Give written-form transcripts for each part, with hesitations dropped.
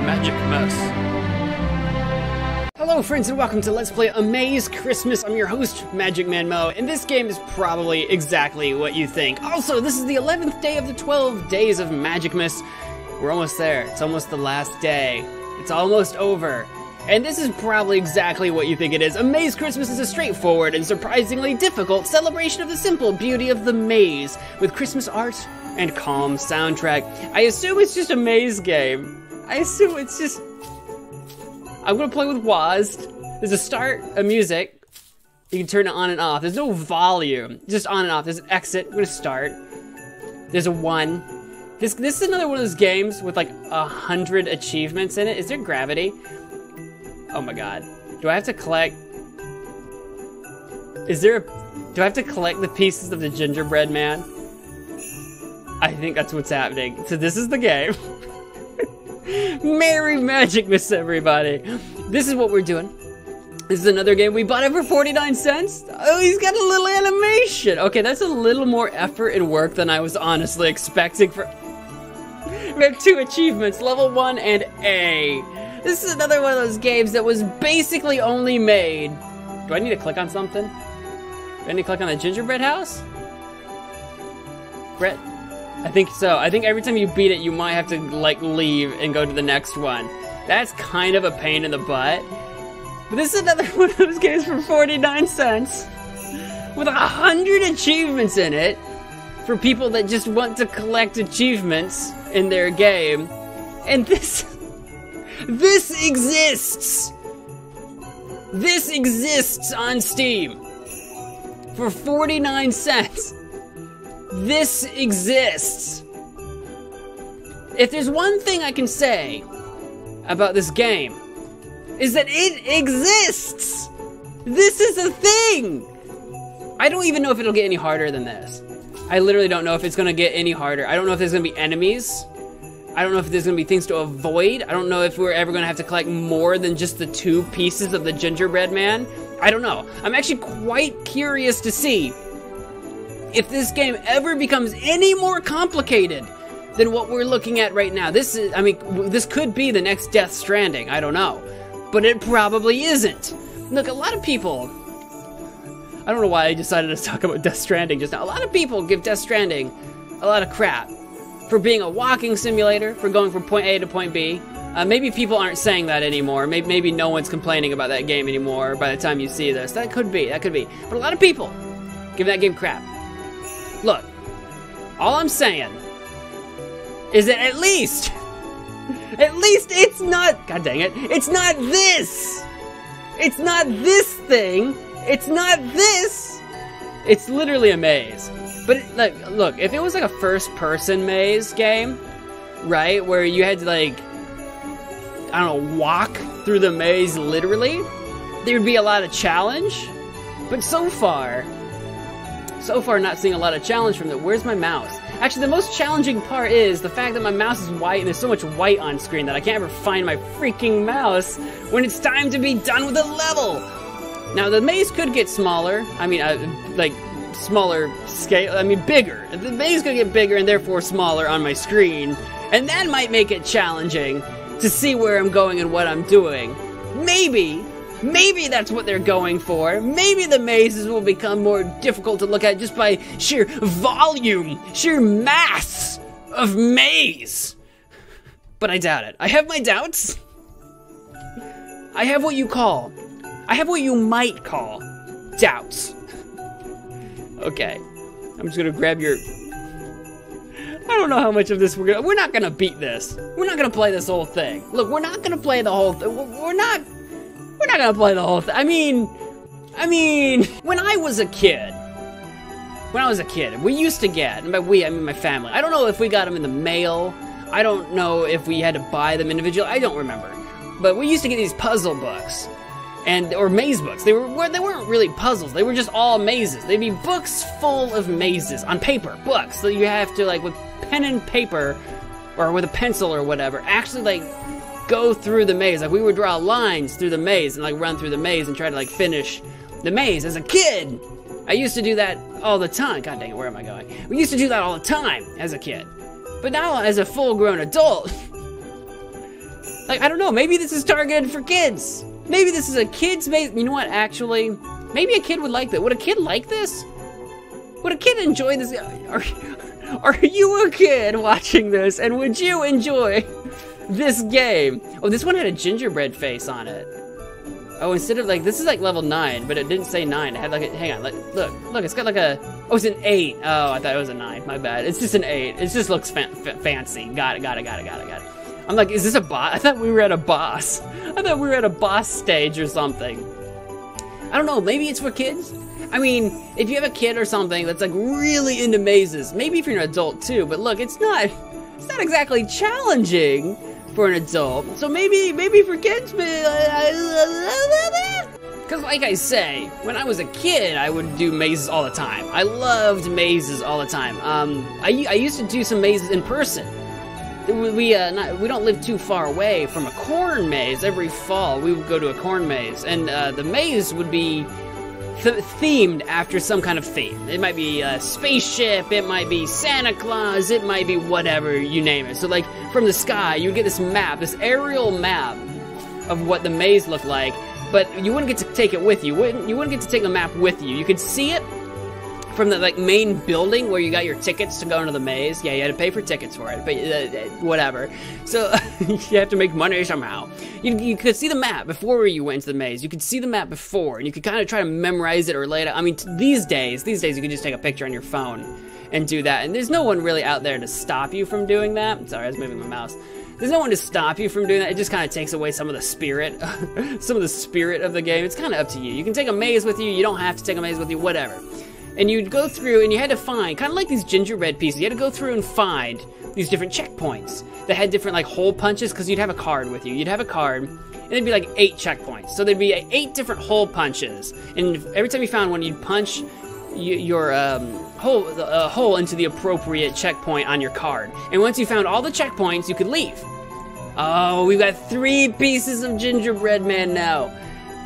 Magicmas. Hello friends and welcome to Let's Play aMAZE Christmas. I'm your host, MagicManMo, and this game is probably exactly what you think. Also, this is the 11th day of the 12 days of Magicmas. We're almost there. It's almost the last day. It's almost over. And this is probably exactly what you think it is. aMAZE Christmas is a straightforward and surprisingly difficult celebration of the simple beauty of the maze, with Christmas art and calm soundtrack. I assume it's just a maze game. I assume it's just... I'm gonna play with WASD. There's a start, a music. You can turn it on and off. There's no volume, just on and off. There's an exit, I'm gonna start. There's a 1. This is another one of those games with like 100 achievements in it. Is there gravity? Oh my god. Do I have to collect... Do I have to collect the pieces of the gingerbread man? I think that's what's happening. So this is the game. Merry Magicmas, everybody. This is what we're doing. This is another game. We bought it for 49 cents. Oh, he's got a little animation. Okay, that's a little more effort and work than I was honestly expecting for... We have 2 achievements, level 1 and A. This is another one of those games that was basically only made... Do I need to click on something? Do I need to click on the gingerbread house? Brett? I think so. I think every time you beat it, you might have to, like, leave and go to the next one. That's kind of a pain in the butt. But this is another one of those games for 49 cents. With 100 achievements in it. For people that just want to collect achievements in their game. And this exists! This exists on Steam. For 49 cents. This exists. If there's one thing I can say about this game, is that it exists! This is a thing! I don't even know if it'll get any harder than this. I literally don't know if it's gonna get any harder. I don't know if there's gonna be enemies. I don't know if there's gonna be things to avoid. I don't know if we're ever gonna have to collect more than just the 2 pieces of the gingerbread man. I don't know. I'm actually quite curious to see if this game ever becomes any more complicated than what we're looking at right now. This is, I mean, this could be the next Death Stranding, I don't know. But it probably isn't. Look, a lot of people, I don't know why I decided to talk about Death Stranding just now. A lot of people give Death Stranding a lot of crap for being a walking simulator, for going from point A to point B. Maybe people aren't saying that anymore. Maybe no one's complaining about that game anymore by the time you see this. That could be. But a lot of people give that game crap. Look, all I'm saying is that at least it's not, god dang it, it's not this! It's not this thing! It's not this! It's literally a maze. But, look, if it was like a first-person maze game, right, where you had to, like, I don't know, walk through the maze literally, there'd be a lot of challenge. But so far, not seeing a lot of challenge from it. Where's my mouse? Actually, the most challenging part is the fact that my mouse is white and there's so much white on screen that I can't ever find my freaking mouse when it's time to be done with a level. Now, the maze could get smaller. I mean, like, smaller scale. I mean, bigger. The maze could get bigger and therefore smaller on my screen. And that might make it challenging to see where I'm going and what I'm doing. Maybe that's what they're going for. Maybe the mazes will become more difficult to look at just by sheer volume, sheer mass of maze. But I doubt it. I have my doubts. I have what you might call doubts. Okay, I'm just gonna grab your... I don't know how much of this we're not gonna beat this. We're not gonna play this whole thing. Look, we're not gonna play the whole thing. We're not gonna play the whole thing. I mean, when I was a kid, we used to get, and by we, I mean my family. I don't know if we got them in the mail. I don't know if we had to buy them individually. I don't remember. But we used to get these puzzle books, or maze books. They weren't really puzzles. They were just all mazes. They'd be books full of mazes on paper, books. So you have to, like, with pen and paper, or with a pencil or whatever, actually, like, go through the maze. Like, we would draw lines through the maze and, like, run through the maze and try to, like, finish the maze. As a kid, I used to do that all the time. God dang it, where am I going? We used to do that all the time as a kid. But now, as a full-grown adult, Like, I don't know, maybe this is targeted for kids. Maybe this is a kid's maze. You know what, actually, maybe a kid would like that. Would a kid like this? Would a kid enjoy this? Are you a kid watching this, and would you enjoy this game? Oh, this one had a gingerbread face on it. Oh, instead of like, this is like level 9, but it didn't say 9. It had like a, hang on, look, it's got like a, oh, it's an 8. Oh, I thought it was a 9, my bad. It's just an 8. It just looks fancy. Got it. I'm like, is this a boss? I thought we were at a boss. I thought we were at a boss stage or something. I don't know, maybe it's for kids? I mean, if you have a kid or something that's like really into mazes, maybe if you're an adult too, but look, it's not exactly challenging for an adult. So maybe for kids, because like I say, when I was a kid, I would do mazes all the time. I loved mazes all the time. I used to do some mazes in person. We don't live too far away from a corn maze. Every fall, we would go to a corn maze, and the maze would be themed after some kind of theme. It might be a spaceship, it might be Santa Claus, it might be whatever, you name it. So like, from the sky, you get this map, this aerial map of what the maze looked like, but you wouldn't get to take it with you. You wouldn't get to take the map with you. You could see it from the like main building where you got your tickets to go into the maze. Yeah, you had to pay for tickets for it, but whatever. So you have to make money somehow. You could see the map before you went to the maze. You could see the map before, and you could kind of try to memorize it or lay it out. I mean, these days you can just take a picture on your phone and do that, and there's no one really out there to stop you from doing that. Sorry, I was moving my mouse. There's no one to stop you from doing that. It just kind of takes away some of the spirit, of the game. It's kind of up to you. You can take a maze with you. You don't have to take a maze with you. Whatever. And you'd go through, and you had to find, kind of like these gingerbread pieces, you had to go through and find these different checkpoints that had different like hole punches, because you'd have a card with you. You'd have a card, and it'd be like 8 checkpoints. So there'd be 8 different hole punches, and every time you found one, you'd punch your hole into the appropriate checkpoint on your card. And once you found all the checkpoints, you could leave. Oh, we've got 3 pieces of gingerbread man now.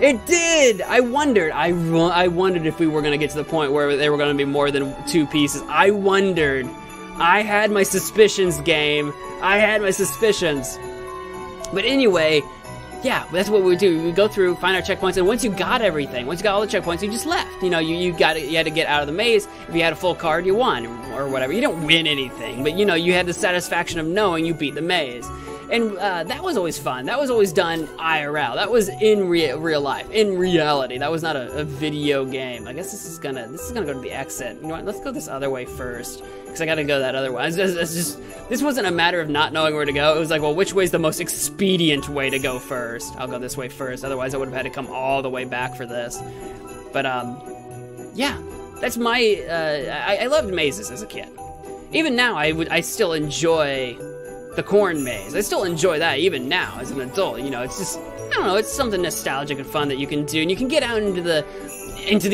It did! I wondered if we were gonna get to the point where there were gonna be more than 2 pieces. I wondered. I had my suspicions, game. I had my suspicions. But anyway, yeah, that's what we would do. We would go through, find our checkpoints, and once you got everything, once you got all the checkpoints, you just left. You know, you had to get out of the maze. If you had a full card, you won, or whatever. You don't win anything, but you know, you had the satisfaction of knowing you beat the maze. And that was always fun. That was always done IRL. That was in real life, in reality. That was not a video game. I guess this is gonna go to the exit. You know what? Let's go this other way first, because I gotta go that other way. This wasn't a matter of not knowing where to go. It was like, well, which way's the most expedient way to go first? I'll go this way first. Otherwise, I would have had to come all the way back for this. But yeah, that's my. I loved mazes as a kid. Even now, I still enjoy the corn maze. I still enjoy that even now as an adult. You know, it's just, I don't know, it's something nostalgic and fun that you can do, and you can get out into the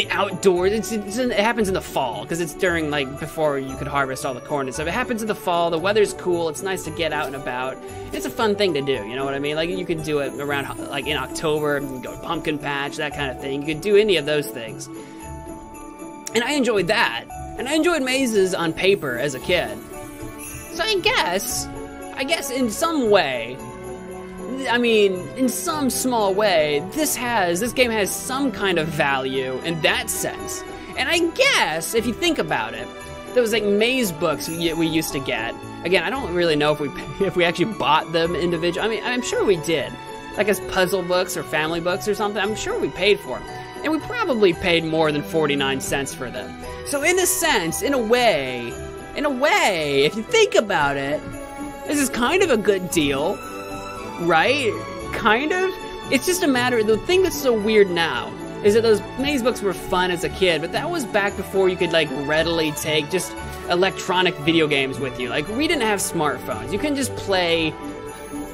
outdoors. It happens in the fall, because it's during, like, before you could harvest all the corn and stuff. It happens in the fall, the weather's cool, it's nice to get out and about. It's a fun thing to do, you know what I mean? Like, you could do it around, like, in October, you can go to pumpkin patch, that kind of thing. You could do any of those things. And I enjoyed that. And I enjoyed mazes on paper as a kid. So I guess in some way, I mean, in some small way, this game has some kind of value in that sense. And I guess, if you think about it, those like maze books we used to get, again, I don't really know if we actually bought them individually. I mean, I'm sure we did. Like as puzzle books or family books or something, I'm sure we paid for them. And we probably paid more than 49 cents for them. So in a sense, in a way, if you think about it, this is kind of a good deal, right? Kind of? It's just a matter, the thing that's so weird now is that those maze books were fun as a kid, but that was back before you could like readily take just electronic video games with you. Like, we didn't have smartphones. You couldn't just play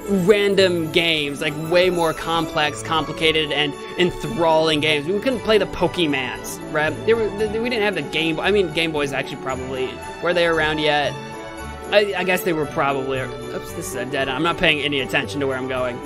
random games, like way more complex, complicated, and enthralling games. We couldn't play the Pokemans, right? We didn't have the Game Boy. I mean, Game Boys actually probably, were they around yet? I guess they were probably, oops, this is a dead end. I'm not paying any attention to where I'm going.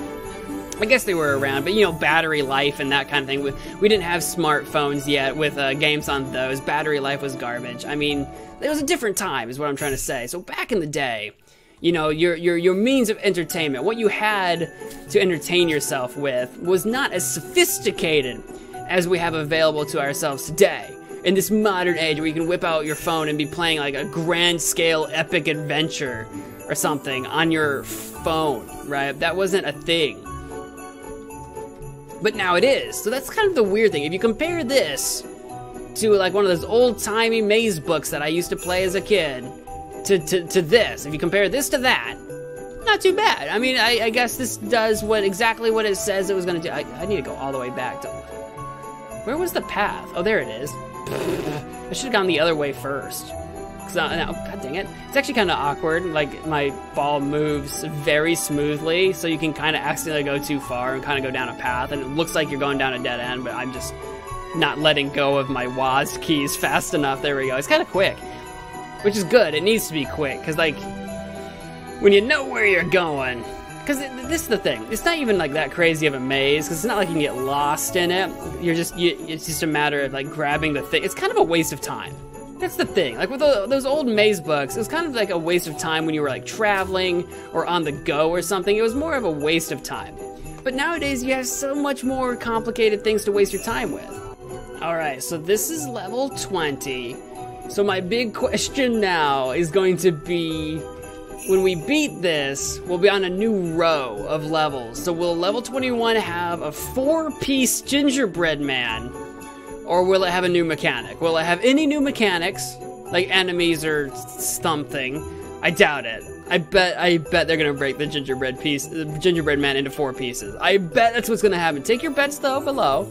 I guess they were around, but you know, battery life and that kind of thing. We didn't have smartphones yet with games on those. Battery life was garbage. I mean, it was a different time is what I'm trying to say. So back in the day, You know, your means of entertainment, what you had to entertain yourself with, was not as sophisticated as we have available to ourselves today. In this modern age where you can whip out your phone and be playing like a grand scale epic adventure or something on your phone, right? That wasn't a thing. But now it is. So that's kind of the weird thing. If you compare this to like one of those old-timey maze books that I used to play as a kid, to this, if you compare this to that, not too bad. I mean, I guess this does exactly what it says it was gonna do. I need to go all the way back to... Where was the path? Oh, there it is. I should have gone the other way first. God dang it. It's actually kind of awkward. Like, my ball moves very smoothly, so you can kind of accidentally go too far and kind of go down a path, and it looks like you're going down a dead end, but I'm just not letting go of my WASD keys fast enough. There we go. It's kind of quick, which is good. It needs to be quick, because, like, when you know where you're going... Because this is the thing. It's not even, like, that crazy of a maze, because it's not like you can get lost in it. It's just a matter of, like, grabbing the thing. It's kind of a waste of time. That's the thing. Like, with those old maze books, it was kind of like a waste of time when you were, like, traveling or on the go or something. It was more of a waste of time. But nowadays, you have so much more complicated things to waste your time with. Alright, so this is level 20. So my big question now is going to be... When we beat this, we'll be on a new row of levels. So will level 21 have a 4-piece gingerbread man? Or will it have a new mechanic? Will it have any new mechanics? Like enemies or something? I doubt it. I bet they're gonna break the gingerbread man into 4 pieces. I bet that's what's gonna happen. Take your bets though below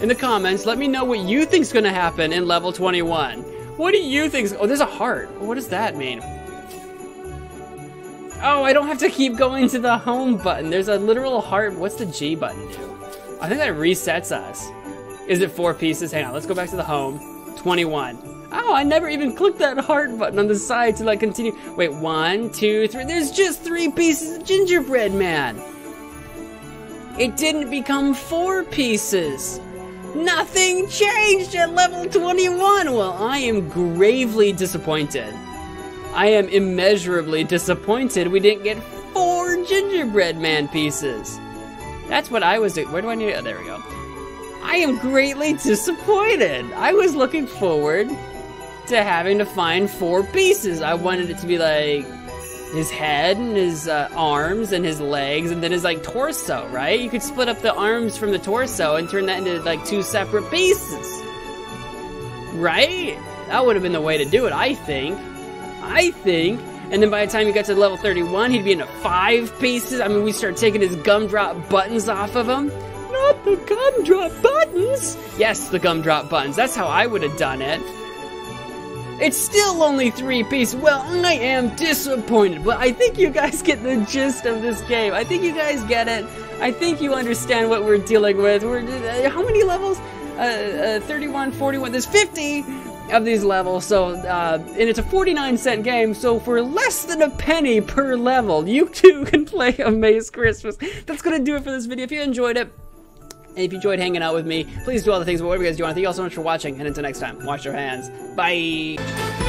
in the comments. Let me know what you think's gonna happen in level 21. What do you think? Oh, there's a heart. What does that mean? Oh, I don't have to keep going to the home button. There's a literal heart. What's the G button do? I think that resets us. Is it 4 pieces? Hang on, let's go back to the home. 21. Oh, I never even clicked that heart button on the side to like continue. Wait, 1, 2, 3. There's just 3 pieces of gingerbread man. It didn't become 4 pieces. Nothing changed at level 21. Well, I am gravely disappointed. I am immeasurably disappointed we didn't get 4 gingerbread man pieces. That's what I was doing. Where do I need it? Oh, there we go. I am greatly disappointed. I was looking forward to having to find 4 pieces. I wanted it to be like his head and his arms and his legs and then his like torso, right? You could split up the arms from the torso and turn that into like 2 separate pieces. Right? That would have been the way to do it, I think. And then by the time he got to level 31, he'd be into 5 pieces. I mean, we start taking his gumdrop buttons off of him. Not the gumdrop buttons! Yes, the gumdrop buttons. That's how I would have done it. It's still only 3 pieces. Well, I am disappointed, but I think you guys get the gist of this game. I think you guys get it. I think you understand what we're dealing with. How many levels? 31, 41, there's 50 of these levels, so, and it's a 49-cent game, so for less than a penny per level, you too can play aMAZE Christmas. That's gonna do it for this video. If you enjoyed it, and if you enjoyed hanging out with me, please do all the things, but whatever you guys do, I want to thank you all so much for watching, and until next time, wash your hands. Bye!